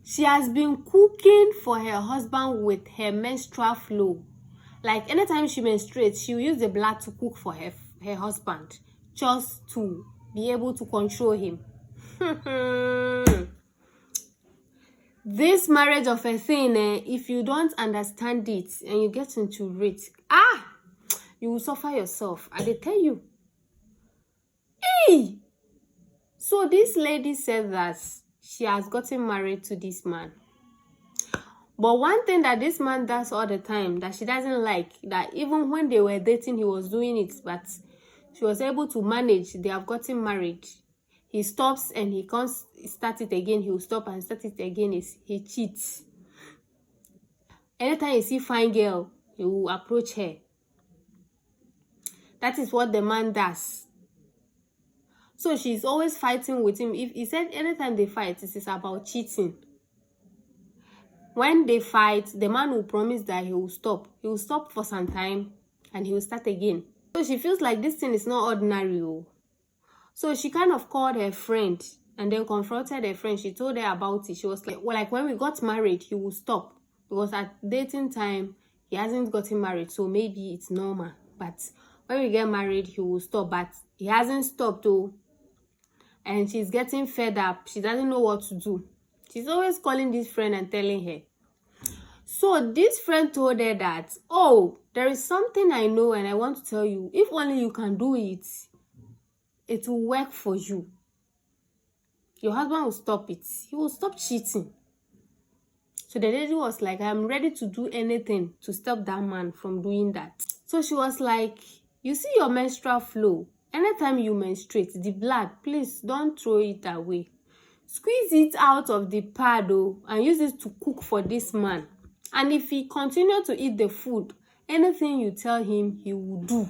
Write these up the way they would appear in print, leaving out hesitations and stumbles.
She has been cooking for her husband with her menstrual flow. Like anytime she menstruates, she will use the blood to cook for her husband, just to be able to control him. This marriage of a thing, if you don't understand it and you get into it, you will suffer yourself. I tell you. Hey! So this lady said that she has gotten married to this man. But one thing that this man does all the time that she doesn't like, that even when they were dating, he was doing it, but she was able to manage. They have gotten married. He stops and he can't start it again. He will stop and start it again. He cheats. Anytime you see fine girl, he will approach her. That is what the man does. So she's always fighting with him. If he said anytime they fight, it is about cheating. When they fight, the man will promise that he will stop. He will stop for some time and he will start again. So she feels like this thing is not ordinary. So she kind of called her friend and then confronted her friend. She told her about it. She was like, well, like when we got married, he will stop. Because at dating time, he hasn't gotten married. So maybe it's normal. But when we get married, he will stop. But he hasn't stopped though. And she's getting fed up. She doesn't know what to do. She's always calling this friend and telling her. So this friend told her that, oh, there is something I know and I want to tell you. If only you can do it, it will work for you. Your husband will stop it. He will stop cheating. So the lady was like, I'm ready to do anything to stop that man from doing that. So she was like, you see your menstrual flow. Anytime you menstruate, the blood, please don't throw it away. Squeeze it out of the pad and use it to cook for this man. And if he continue to eat the food, anything you tell him, he will do.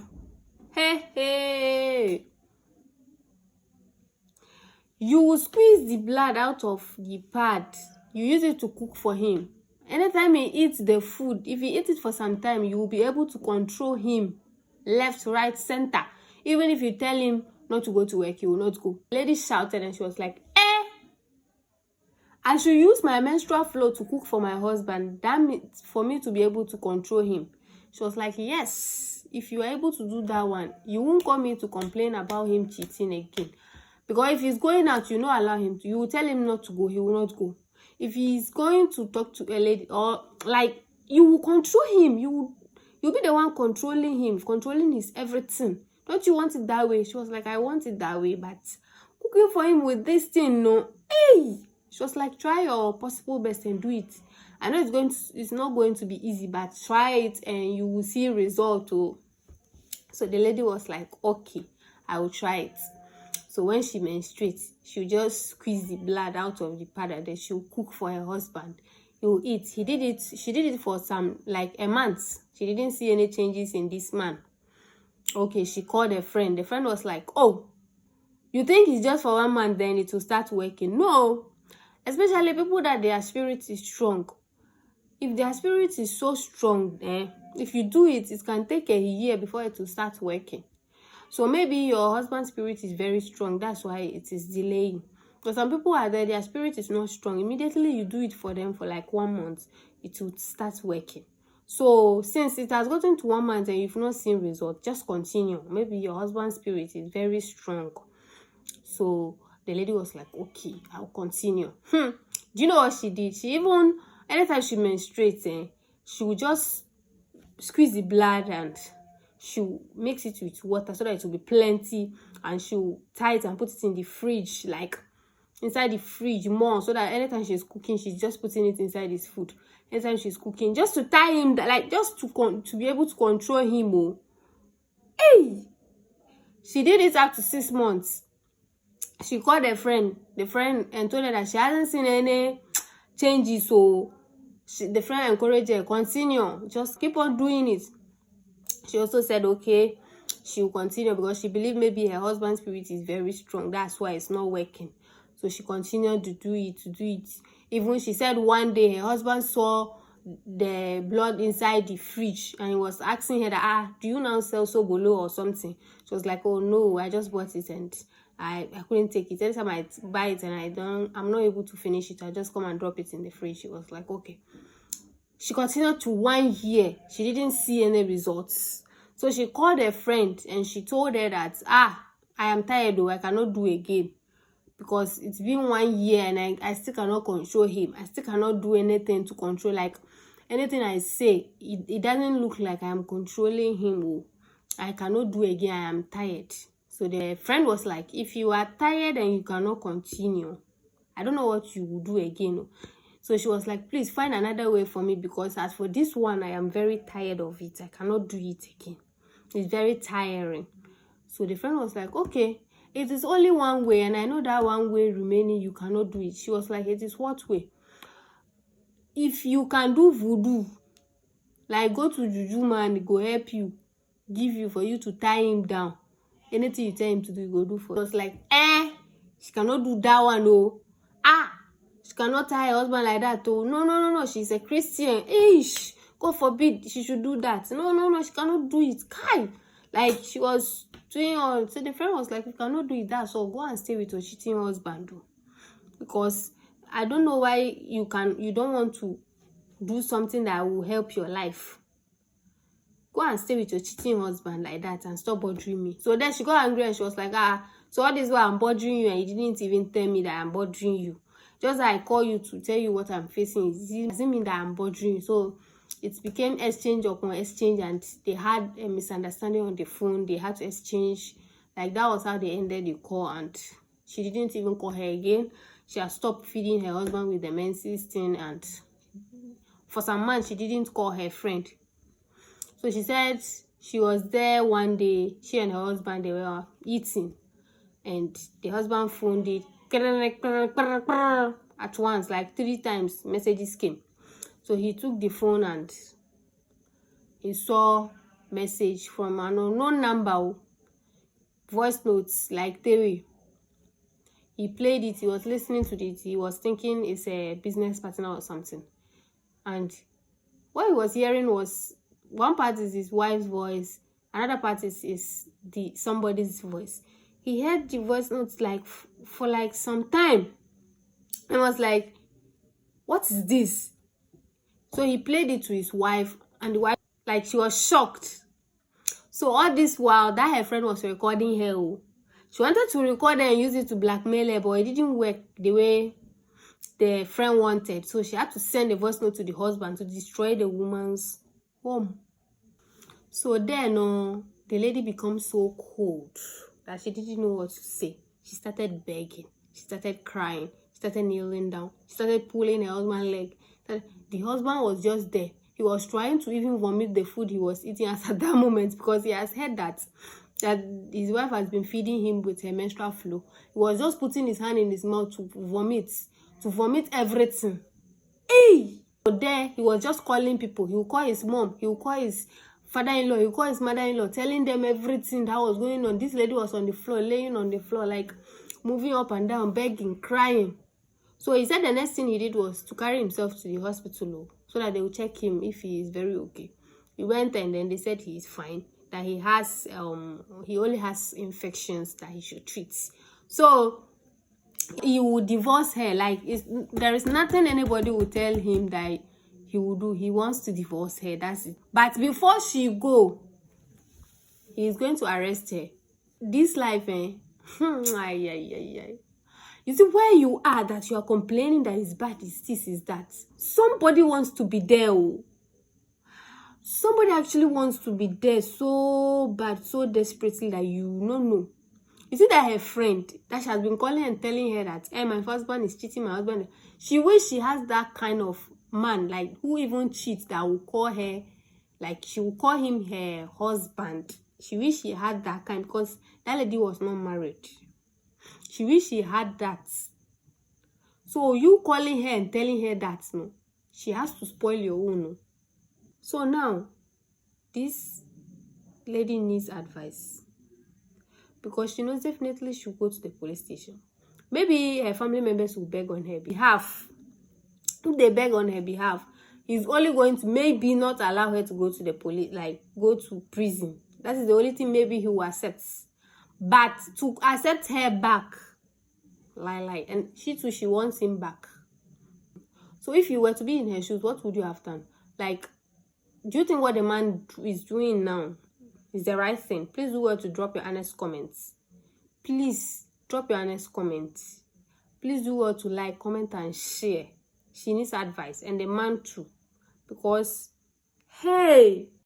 Hey. You will squeeze the blood out of the pad. You use it to cook for him. Anytime he eats the food, if he eats it for some time, you will be able to control him. Left, right, center. Even if you tell him not to go to work, he will not go. The lady shouted and she was like, I should use my menstrual flow to cook for my husband. That means for me to be able to control him. She was like, yes, if you are able to do that one, you won't come here to complain about him cheating again. Because if he's going out, you not allow him to. You will tell him not to go, he will not go. If he's going to talk to a lady or like, you will control him. You'll be the one controlling him, controlling his everything. Don't you want it that way? She was like, I want it that way, but cooking for him with this thing, no. Hey! She was like, try your possible best and do it. I know it's not going to be easy, but try it and you will see result too. So the lady was like, okay, I will try it. So when she menstruates, she'll just squeeze the blood out of the pad and then she'll cook for her husband. He will eat. She did it for like a month. She didn't see any changes in this man. Okay, she called a friend. The friend was like, oh, you think it's just for 1 month, then it will start working? No. Especially people that their spirit is strong. If their spirit is so strong, if you do it, it can take a year before it will start working. So maybe your husband's spirit is very strong. That's why it is delaying. But some people are there, their spirit is not strong. Immediately you do it for them for like 1 month, it will start working. So since it has gotten to 1 month and you've not seen results, just continue. Maybe your husband's spirit is very strong. So the lady was like, okay, I'll continue. Do you know what she did? She even, anytime she menstruates, she will just squeeze the blood and she'll mix it with water so that it will be plenty, and she'll tie it and put it in the fridge, like inside the fridge more, so that anytime she's cooking, she's just putting it inside his food. Anytime she's cooking, just to tie him, like just to be able to control him. Hey! She did it up to 6 months. She called the friend, and told her that she hasn't seen any changes. So the friend encouraged her, continue, just keep on doing it. She also said, okay, she will continue because she believed maybe her husband's spirit is very strong. That's why it's not working. So she continued to do it. Even she said one day her husband saw the blood inside the fridge and he was asking her that, do you now sell sobolo or something? She was like, oh no, I just bought it and I couldn't take it. Anytime I buy it and I'm not able to finish it, I just come and drop it in the fridge. She was like, okay. She continued to 1 year. She didn't see any results. So she called her friend and she told her that, I am tired though, I cannot do again. Because it's been 1 year and I still cannot control him. I still cannot do anything to control. Like, anything I say, it doesn't look like I am controlling him. Oh, I cannot do again. I am tired. So the friend was like, if you are tired and you cannot continue, I don't know what you will do again. So she was like, please find another way for me, because as for this one, I am very tired of it. I cannot do it again. It's very tiring. So the friend was like, okay, it is only one way, and I know that one way remaining, you cannot do it. She was like, it is what way? If you can do voodoo, like go to juju man, go help you, give you for you to tie him down. Anything you tell him to do, you go do for. It was like, she cannot do that one, oh. She cannot tie her husband like that, oh. No, she's a Christian. Ish, God forbid she should do that. No, she cannot do it. Kai. Like, she was doing all. So the friend was like, you cannot do it, that, so go and stay with your cheating husband, oh. Because I don't know why you don't want to do something that will help your life. Go and stay with your cheating husband like that and stop bothering me. So then she got angry and she was like, so all this while I'm bothering you and you didn't even tell me that I'm bothering you. Just that I call you to tell you what I'm facing. It doesn't mean that I'm bothering you. So it became exchange upon exchange, and they had a misunderstanding on the phone. They had to exchange. Like, that was how they ended the call, and she didn't even call her again. She had stopped feeding her husband with the menses thing, and for some months she didn't call her friend. So she said she was there one day, she and her husband, they were eating, and the husband phoned it at once, like 3 times messages came. So he took the phone and he saw message from an unknown number, voice notes, like 3. He played it, he was listening to it, he was thinking it's a business partner or something. And what he was hearing was, one part is his wife's voice, another part is somebody's voice. He heard the voice notes like for like some time and was like, what is this? So he played it to his wife, and the wife, like, she was shocked. So all this while that her friend was recording her, she wanted to record her and use it to blackmail her, but it didn't work the way the friend wanted. So she had to send a voice note to the husband to destroy the woman's home. So then the lady becomes so cold that she didn't know what to say. She started begging. She started crying. She started kneeling down. She started pulling her husband's leg. The husband was just there. He was trying to even vomit the food he was eating at that moment, because he has heard that his wife has been feeding him with her menstrual flow. He was just putting his hand in his mouth to vomit everything. Hey! So there, he was just calling people. He would call his mom. He would call his father-in-law. He would call his mother-in-law, telling them everything that was going on. This lady was on the floor, laying on the floor, like moving up and down, begging, crying. So he said the next thing he did was to carry himself to the hospital so that they will check him if he is very okay. He went and then they said he is fine, that he has he only has infections that he should treat. So he will divorce her. Like, there is nothing anybody will tell him that he will do. He wants to divorce her, that's it. But before she go, he is going to arrest her. This life, You see, where you are, that you are complaining that is bad, is this, is that. Somebody wants to be there. Somebody actually wants to be there so bad, so desperately, that you don't know. You see that her friend that she has been calling and telling her that, hey, my husband is cheating, my husband. She wish she has that kind of man, like, who even cheats, that will call her, like, she will call him her husband. She wish she had that kind, because that lady was not married. She wish she had that. So you calling her and telling her that, no, she has to spoil your own. No? So now, this lady needs advice, because she knows definitely she'll go to the police station. Maybe her family members will beg on her behalf. If they beg on her behalf, he's only going to maybe not allow her to go to the police, like go to prison. That is the only thing maybe he will accept. but to accept her back, lie, and she too, she wants him back. So if you were to be in her shoes, what would you have done? Like, do you think what the man is doing now is the right thing? Please do well to drop your honest comments. Please drop your honest comments. Please do well to like, comment, and share. She needs advice, and the man too, because hey,